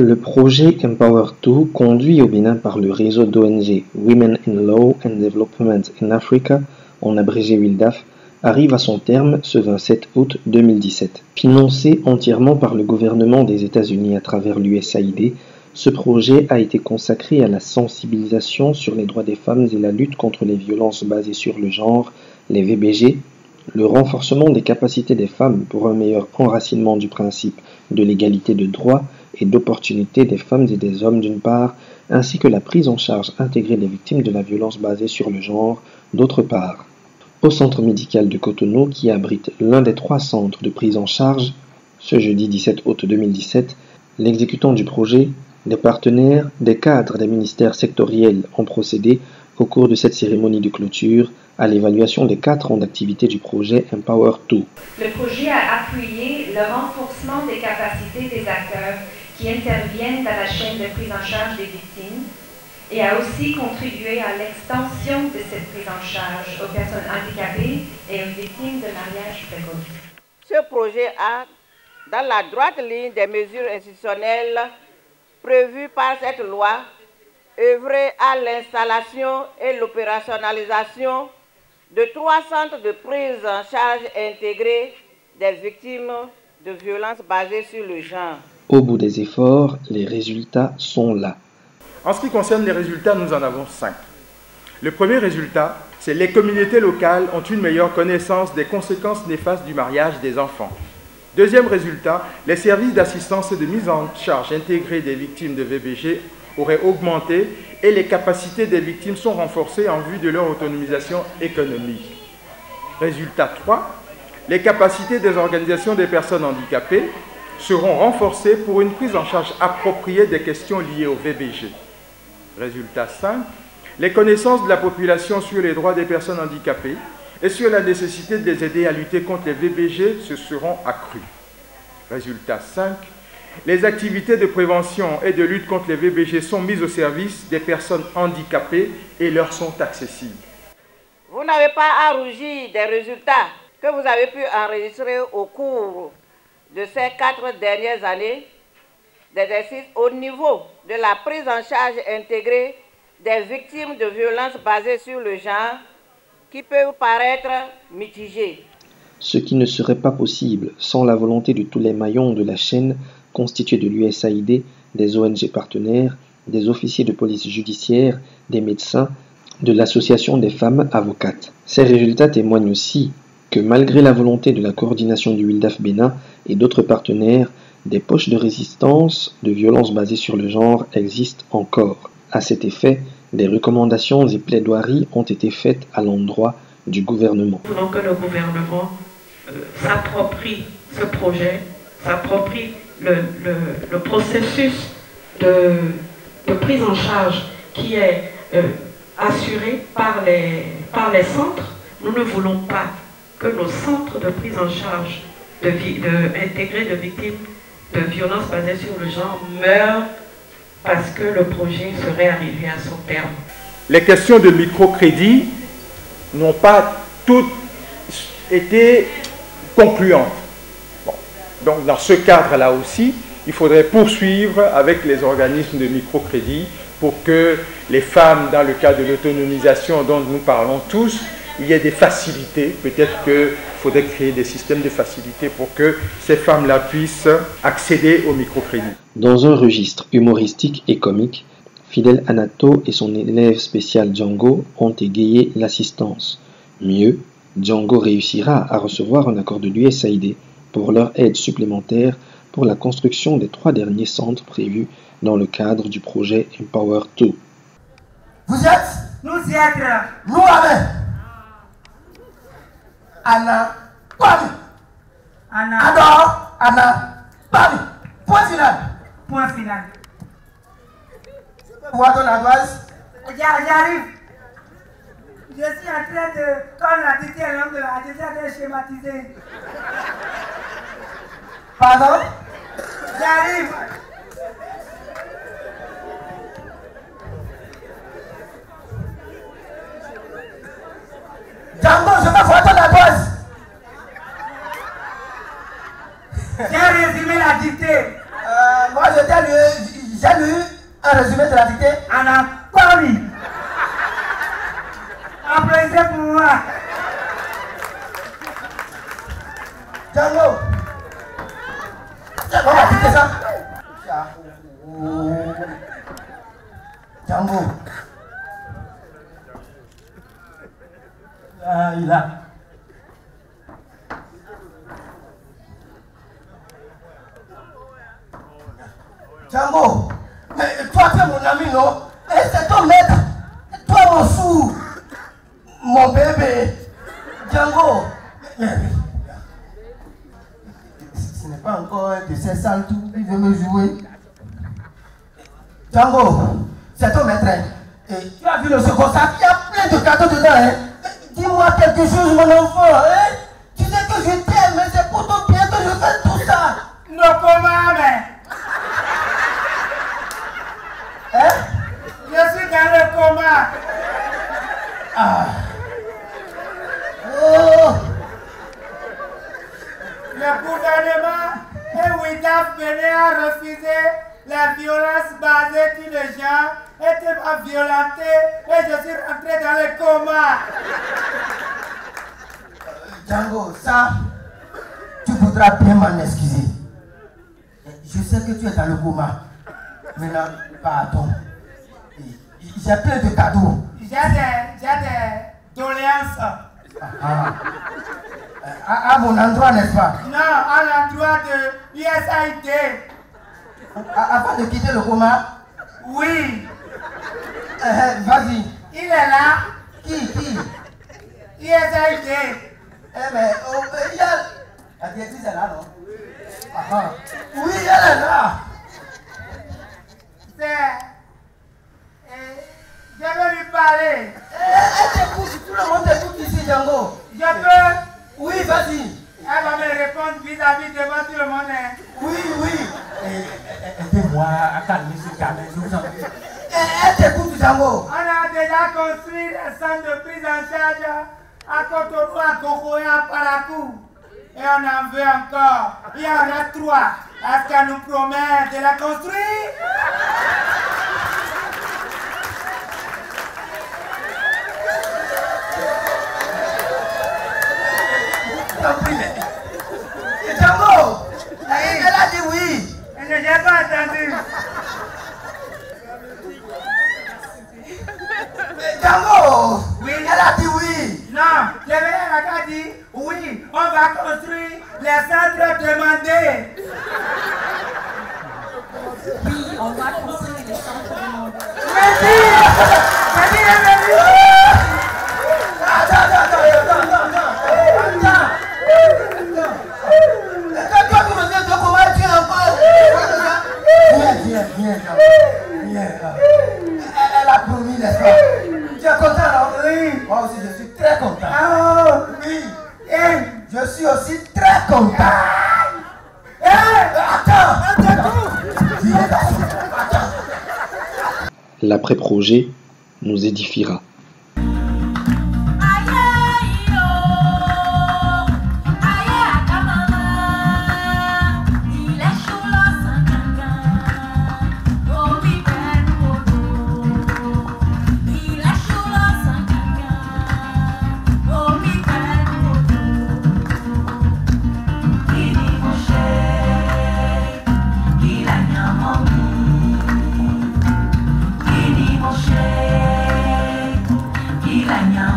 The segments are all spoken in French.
Le projet Empower2, conduit au Bénin par le réseau d'ONG Women in Law and Development in Africa, en abrégé WILDAF, arrive à son terme ce 27 août 2017. Financé entièrement par le gouvernement des États-Unis à travers l'USAID, ce projet a été consacré à la sensibilisation sur les droits des femmes et la lutte contre les violences basées sur le genre, les VBG, le renforcement des capacités des femmes pour un meilleur enracinement du principe de l'égalité de droits et d'opportunités des femmes et des hommes d'une part, ainsi que la prise en charge intégrée des victimes de la violence basée sur le genre d'autre part. Au centre médical de Cotonou, qui abrite l'un des 3 centres de prise en charge, ce jeudi 17 août 2017, l'exécutant du projet, les partenaires, des cadres des ministères sectoriels ont procédé, au cours de cette cérémonie de clôture, à l'évaluation des 4 ans d'activité du projet Empower2. Le projet a appuyé le renforcement des capacités des acteurs qui interviennent dans la chaîne de prise en charge des victimes et a aussi contribué à l'extension de cette prise en charge aux personnes handicapées et aux victimes de mariage précoce. Ce projet a, dans la droite ligne des mesures institutionnelles prévues par cette loi, œuvré à l'installation et l'opérationnalisation de 3 centres de prise en charge intégrés des victimes de violences basées sur le genre. Au bout des efforts, les résultats sont là. En ce qui concerne les résultats, nous en avons 5. Le premier résultat, c'est que les communautés locales ont une meilleure connaissance des conséquences néfastes du mariage des enfants. Deuxième résultat, les services d'assistance et de mise en charge intégrés des victimes de VBG auraient augmenté et les capacités des victimes sont renforcées en vue de leur autonomisation économique. Résultat 3, les capacités des organisations des personnes handicapées seront renforcées pour une prise en charge appropriée des questions liées au VBG. Résultat 5, les connaissances de la population sur les droits des personnes handicapées et sur la nécessité de les aider à lutter contre les VBG se seront accrues. Résultat 5, les activités de prévention et de lutte contre les VBG sont mises au service des personnes handicapées et leur sont accessibles. Vous n'avez pas à rougir des résultats que vous avez pu enregistrer au cours de ces 4 dernières années d'exercice au niveau de la prise en charge intégrée des victimes de violences basées sur le genre qui peuvent paraître mitigées. Ce qui ne serait pas possible sans la volonté de tous les maillons de la chaîne constituée de l'USAID, des ONG partenaires, des officiers de police judiciaire, des médecins, de l'association des femmes avocates. Ces résultats témoignent aussi que malgré la volonté de la coordination du WILDAF Bénin et d'autres partenaires, des poches de résistance de violences basées sur le genre existent encore. À cet effet, des recommandations et plaidoiries ont été faites à l'endroit du gouvernement. Nous voulons que le gouvernement s'approprie ce projet, s'approprie le processus de prise en charge qui est assuré par les centres. Nous ne voulons pas que nos centres de prise en charge intégrés de victimes de violences basées sur le genre meurent parce que le projet serait arrivé à son terme. Les questions de microcrédit n'ont pas toutes été concluantes. Bon. Donc dans ce cadre-là aussi, il faudrait poursuivre avec les organismes de microcrédit pour que les femmes, dans le cadre de l'autonomisation dont nous parlons tous, il y ait des facilités. Peut-être qu'il faudrait créer des systèmes de facilités pour que ces femmes-là puissent accéder au microcrédit. Dans un registre humoristique et comique, Fidel Anato et son élève spécial Django ont égayé l'assistance. Mieux, Django réussira à recevoir un accord de l'USAID pour leur aide supplémentaire pour la construction des 3 derniers centres prévus dans le cadre du projet Empower2. Vous êtes? Nous y êtes. Nous avec. Anna, Pami. Anna. Alors, Anna, Pami. Point final. Point final. Je peux voir ton adresse? J'arrive. Je suis en train de, comme la petite langue de la, je suis en train de schématiser. Pardon? J'arrive. Django, je peux voir ton adresse. J'ai résumé la dictée. Moi, je t'ai Il a. Django, mais toi tu es mon ami, non? Et c'est ton maître. Toi mon sou, mon bébé. Django. Ce n'est pas encore un de ces sales tout. Il veut me jouer. Django, c'est ton maître. Et tu as vu le second sac, il y a plein de cadeaux dedans. Hein? Dis-moi quelque chose, mon enfant. Hein? Tu sais que je t'aime, mais c'est pour ton bien que je fais tout ça. Non, comment, mais? Hein? Je suis dans le coma. Ah. Oh. Le gouvernement et WIDAF venaient à refuser la violence basée sur le genre et tu m'as violenté et je suis rentré dans le coma. Django, ça, tu voudras bien m'en excuser. Je sais que tu es dans le coma. Maintenant, pardon. J'ai plein de cadeaux. J'ai des doléances. À mon endroit, n'est-ce pas? Non, à l'endroit de USAID. Avant de quitter le coma? Oui. Vas-y. Il est là. Qui? USAID. Mais il y a... La directrice est là, non? Oui, elle est là. Je veux lui parler. Elle t'écoute, tout le monde t'écoute ici, Django. Je peux? Oui, vas-y. Elle va me répondre vis-à-vis devant tout le monde. Oui. Aidez-moi à calmer ce gamin, je vous en prie. Elle t'écoute, Django. On a déjà construit un centre de prise en charge à Cotonou, à Koko et à Parakou. Et on en veut encore. Il y en a 3. Est-ce qu'elle nous promet de la construire? Django, elle a dit oui. Je n'ai pas entendu. Django, oui, elle a dit oui. Non, le maire a dit oui, on va construire les centres demandés. Oui, on va construire les centres demandés. Merci. Elle a promis, n'est-ce pas? Tu es content, non? Oui. Moi aussi, je suis très content. Oh, oui. Je suis aussi très content. Attends. L'après-projet nous édifiera.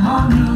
Mommy.